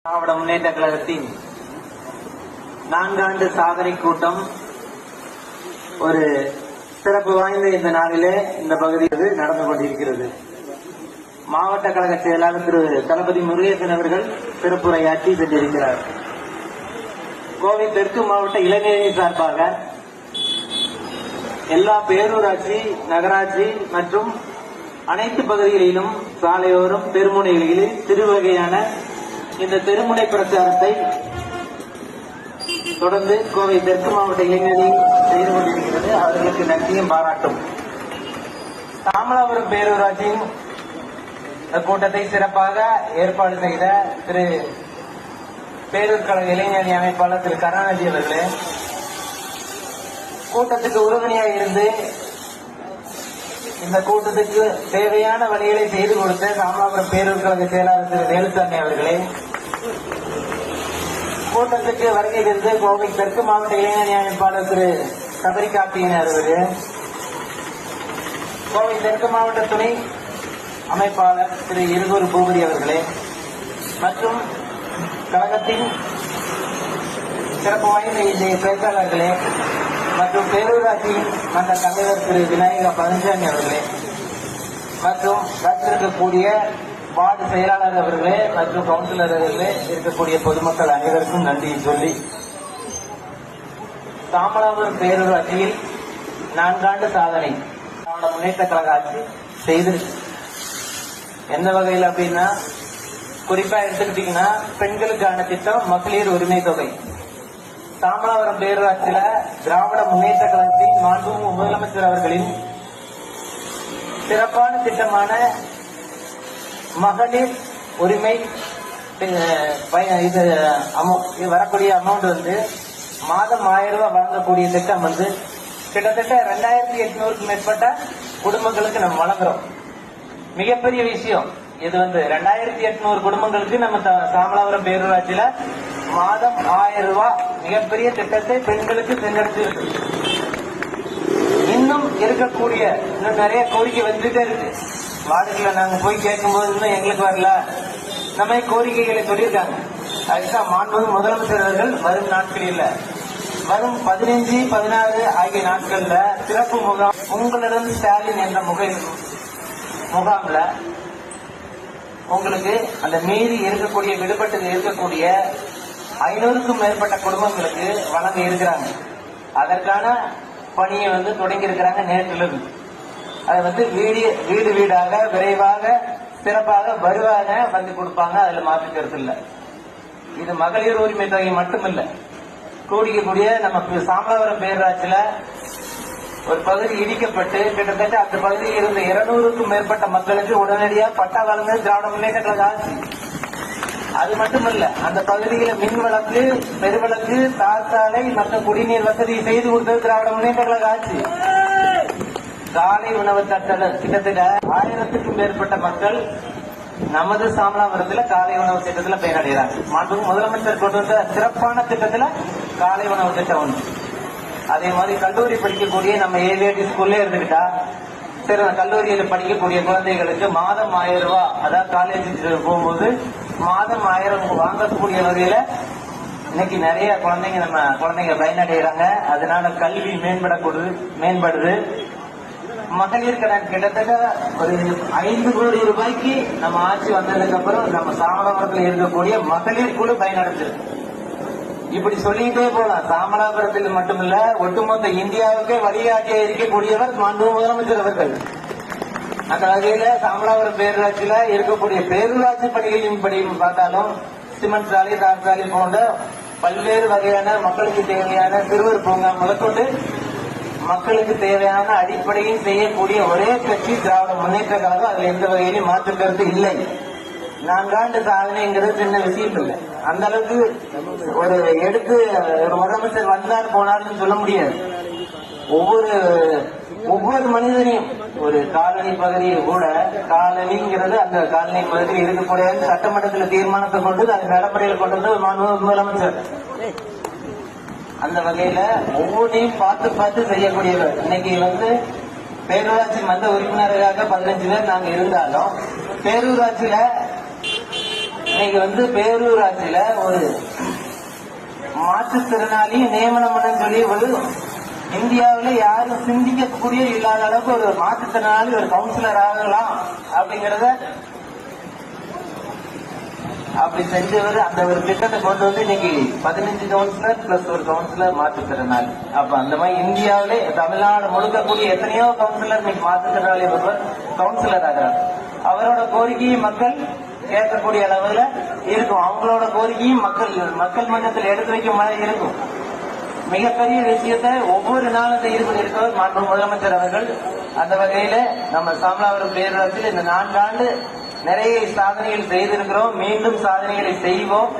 திராவிட முன்னேற்ற கழகத்தின் 4 ஆண்டு சாதனை கூட்டம் ஒரு சிறப்பு வாய்ந்த இந்த நாளிலே இந்த பகுதியில் நடந்து கொண்டிருக்கிறது. மாவட்ட கழக செயலாளர் திரு தளபதி முருகேசன் அவர்கள் சிறப்புரையாற்றி சென்றிருக்கிறார். கோவை தெற்கு மாவட்ட இளைஞரணி சார்பாக எல்லா பேரூராட்சி, நகராட்சி மற்றும் அனைத்து பகுதிகளிலும் சாலையோரம் தெருமுனைகளில் சிறுவகையான இந்த தெருமுனை பிரச்சாரத்தை தொடர்ந்து கோவை தெற்கு மாவட்ட இளைஞரணி செய்து கொண்டிருக்கிறது. அவர்களுக்கு நன்றியும் பாராட்டும். தாமலாபுரம் பேரூராட்சியின் கூட்டத்தை சிறப்பாக ஏற்பாடு செய்த திரு பேரூர் கழக இளைஞரணி அமைப்பாளர் திரு கருணாநிதி அவர்களே, கூட்டத்துக்கு உறுதுணையாக இருந்து இந்த கூட்டத்துக்கு தேவையான வழிகளை செய்து கொடுத்த தாமலாபுரம் பேரூர் கழக செயலாளர் திரு வேலுசாமி அவர்களே, கூட்டத்துக்கு வருகை தந்து கோவை தெற்கு மாவட்ட இளைஞரணி அமைப்பாளர் திரு சபரி கார்த்திகேயன் அவர்களே, கோவை தெற்கு மாவட்ட துணை அமைப்பாளர் திரு இருகூர் பூபதி அவர்களே மற்றும் கழகத்தின் சிறப்பு வாய்ந்த பேச்சாளர்களே மற்றும் பேரூராட்சியின் மன்ற தலைவர் திரு விநாயக பழனிசாமி அவர்களே மற்றும் இருக்கக்கூடிய வார்டு செயலாளர் அவர்களே மற்றும் கவுன்சிலர் அவர்களே, இருக்கக்கூடிய பொதுமக்கள் அனைவருக்கும் நன்றியை சொல்லி, தாமலாபுரம் பேரூராட்சியில் 4 ஆண்டு சாதனை திராவிட முன்னேற்ற கழக ஆட்சி செய்திருக்கு. எந்த வகையில் அப்படின்னா, குறிப்பா எடுத்துக்கிட்டீங்கன்னா பெண்களுக்கான திட்டம் மகளிர் உரிமை தொகை தாமலாபுரம் பேரூராட்சியில திராவிட முன்னேற்ற கழகத்தின் மாண்புமிகு முதலமைச்சர் அவர்களின் சிறப்பான திட்டமான மகளிர் உரிமை இது வரக்கூடிய அமௌண்ட் மாதம் 1000 ரூபாய் வழங்கக்கூடிய திட்டம் கிட்டத்தட்ட 2800க்கும் மேற்பட்ட குடும்பங்களுக்கு நம்ம வழங்குறோம். மிகப்பெரிய விஷயம் இது. 2800 குடும்பங்களுக்கு நம்ம தாமலாபுரம் பேரூராட்சியில மாதம் 1000 ரூபாய் மிகப்பெரிய திட்டத்தை பெண்களுக்கு சென்றடைச்சிருக்கு. இன்னும் இருக்கக்கூடிய இன்னும் நிறைய கோரிக்கை வந்துட்டே இருக்கு. வார்டுகளை நாங்க போய் கேட்கும்போது இன்னும் எங்களுக்கு வரல, நம்ம கோரிக்கைகளை சொல்லியிருக்காங்க. அதுதான் மாண்புமிகு முதலமைச்சர் அவர்கள் வரும் நாட்களில் வரும் 15, 16 ஆகிய நாட்கள்ல சிறப்பு முகாம் உங்களிடம் ஸ்டாலின் என்ற முகாம்ல உங்களுக்கு அந்த மீறி இருக்கக்கூடிய விடுபட்டு இருக்கக்கூடிய 500க்கும் மேற்பட்ட குடும்பங்களுக்கு வழங்க இருக்கிறாங்க. அதற்கான பணியை தொடங்கி இருக்கிறாங்க நேற்றிலிருந்து. அது வீடு வீடாக விரைவாக சிறப்பாக வருவாங்க, வந்து கொடுப்பாங்க. அதுல மாற்றுக்கிறது இல்லை. இது மகளிர் உரிமை தொகை மட்டுமில்ல, கூடிய நம்ம தாமலாபுரம் பேரூராட்சியில ஒரு பகுதி இடிக்கப்பட்டு கிட்டத்தட்ட அந்த பகுதியில் இருந்த 200க்கும் மேற்பட்ட மக்களுக்கு உடனடியாக பட்டா வழங்க திராவிட முன்னேற்ற கழக ஆட்சி. அது மட்டுமல்ல, அந்த பகுதியில் மின் விளக்கு, பெருவிளக்கு, தார் சாலை மற்றும் குடிநீர் வசதி செய்து கொடுத்தது திராவிட முன்னேற்ற கழக ஆட்சி. காலை உணவு கிட்டத்தட்ட 1000க்கும் மேற்பட்ட மக்கள் நமது தாமலாபுரத்தில் காலை உணவு திட்டத்தில் பயனடைகிறாங்க. மாண்புமிகு முதலமைச்சர் கொண்டு வந்த சிறப்பான திட்டத்தில் காலை உணவு திட்டம் ஒன்று. அதே மாதிரி கல்லூரி படிக்கக்கூடிய நம்ம ஏவிஐடி ஸ்கூல்ல இருந்துகிட்டா சரி, கல்லூரியில் படிக்கக்கூடிய குழந்தைகளுக்கு மாதம் 1000 ரூபாய், அதாவது காலேஜ் போகும்போது மாதம் 1000 வாங்கக்கூடிய வகையில இன்னைக்கு நிறைய குழந்தைங்க பயனடைகிறாங்க. அதனால கல்வி மேம்படுது. மகளிர் கடன் கிட்டத்தட்ட ஒரு 5 கோடி ரூபாய்க்கு நம்ம ஆட்சி வந்ததுக்கு அப்புறம் நம்ம தாமலாபுரத்தில் இருக்கக்கூடிய மகளிர் குழு பயனடைஞ்சிருக்கு. இப்படி சொல்லிட்டே போலாம். தாமலாபுரத்தில் மட்டுமல்ல, ஒட்டுமொத்த இந்தியாவுக்கே வழிகாட்டியா இருக்கக்கூடியவர் மாண்புமிகு முதலமைச்சர் அவர்கள். அந்த வகையில தாமலாபுரம் பேரூராட்சியில இருக்கக்கூடிய பேரூராட்சி பணிகளின் படி பார்த்தாலும் சிமெண்ட் சாலை, தார் சாலை போன்ற பல்வேறு வகையான மக்களுக்கு தேவையான சிறுவர் பூங்கா முதற்கொண்டு மக்களுக்கு தேவையான அடிப்படையில் செய்யக்கூடிய ஒரே கட்சி திராவிட முன்னேற்ற கழகம். அதுல எந்த வகையிலும் மாற்று கருத்து இல்லை. 4 ஆண்டு சாதனைங்கிறது சின்ன விஷயம் இல்லை. அந்த அளவுக்கு ஒரு முதலமைச்சர் வந்தார் போனார்னு சொல்ல முடியாது. ஒவ்வொரு மனிதனையும் ஒரு காலனி பகுதியில் கூட காலனிங்கிறது அந்த காலனி பகுதியில் இருக்கக்கூடிய சட்டமன்றத்தில் தீர்மானத்தை கொண்டு அது நடைமுறையில் கொண்டு வந்து முதலமைச்சர். அந்த வகையில ஒவ்வொன்றையும் பார்த்து செய்யக்கூடியவர். இன்னைக்கு பேரூராட்சி மன்ற உறுப்பினர்களாக 15 பேர் நாங்க இருந்தாலும் பேரூராட்சியில இன்னைக்கு வந்து பேரூராட்சியில ஒரு மாற்றுத்திறனாளி நியமனம் பண்ண சொல்லி ஒரு இந்தியாவில யாரும் சிந்திக்கக்கூடிய இல்லாத அளவுக்கு ஒரு மாற்றுத்திறனாளி ஒரு கவுன்சிலர் ஆகலாம் அப்படிங்கறத அப்படி செஞ்சவர் அந்த ஒரு திட்டத்தை கொண்டு வந்து இன்னைக்கு 15 கவுன்சிலர் பிளஸ் ஒரு கவுன்சிலர் மாற்றுத்திறனாளி. அப்ப அந்த மாதிரி இந்தியாவிலே தமிழ்நாடு முழுக்கக்கூடிய எத்தனையோ கவுன்சிலர் இன்னைக்கு மாற்றுத்திறனாளி ஒருவர் கவுன்சிலர் ஆகிறார். அவரோட கோரிக்கையை மக்கள் கேட்கக்கூடிய அளவுல இருக்கும். அவங்களோட கோரிக்கையும் மக்கள் மன்றத்தில் எடுத்து வைக்கும் மாதிரி இருக்கும். மிகப்பெரிய விஷயத்தை ஒவ்வொரு நாளும் செய்து இருக்கவர் மாண்பு முதலமைச்சர் அவர்கள். அந்த வகையில நம்ம சாமலாபுரம் பேரூராட்சியில் இந்த 4 ஆண்டு நிறைய சாதனைகள் செய்திருக்கிறோம். மீண்டும் சாதனைகளை செய்வோம்.